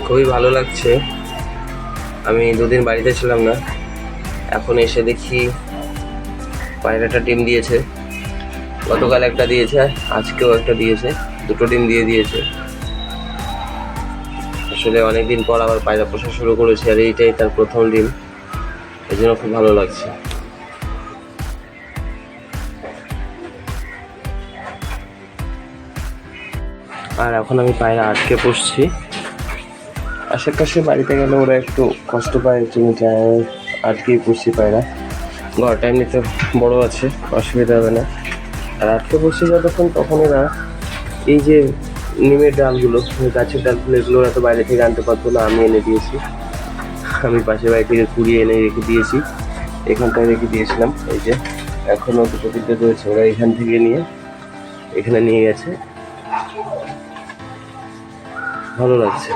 খুবই ভালো লাগছে। আমি দুদিন বাড়িতে ছিলাম না, এখন এসে দেখি পায়রাটা ডিম দিয়েছে। গতকাল একটা দিয়েছে, আজকেও একটা দিয়েছে, দুটো ডিম দিয়েছে। আসলে অনেকদিন পর আবার পায়রা পোষা শুরু করেছে, আর এইটাই তার প্রথম ডিম, এই জন্য খুব ভালো লাগছে। আর এখন আমি পায়রা আটকে পুষছি। আশেপাশে বাড়িতে গেলে ওরা একটু কষ্ট পায়, তুমি আটকেই পুষছি পায়রা। ঘরটা এমনিতে বড় আছে, অসুবিধা হবে না। আর আটকে পুষছি যতক্ষণ, তখন এরা এই যে নিমের ডালগুলো, গাছের ডালগুলো, এগুলো ওরা তো বাইরে থেকে আনতে পারতো না, আমি এনে দিয়েছি। আমি পাশের বাড়ি থেকে কুড়িয়ে এনে রেখে দিয়েছি, এখানটায় রেখে দিয়েছিলাম। এই যে এখনও দুটো তিনটে রয়েছে, ওরা এখান থেকে নিয়ে এখানে নিয়ে গেছে। ভালো লাগছে।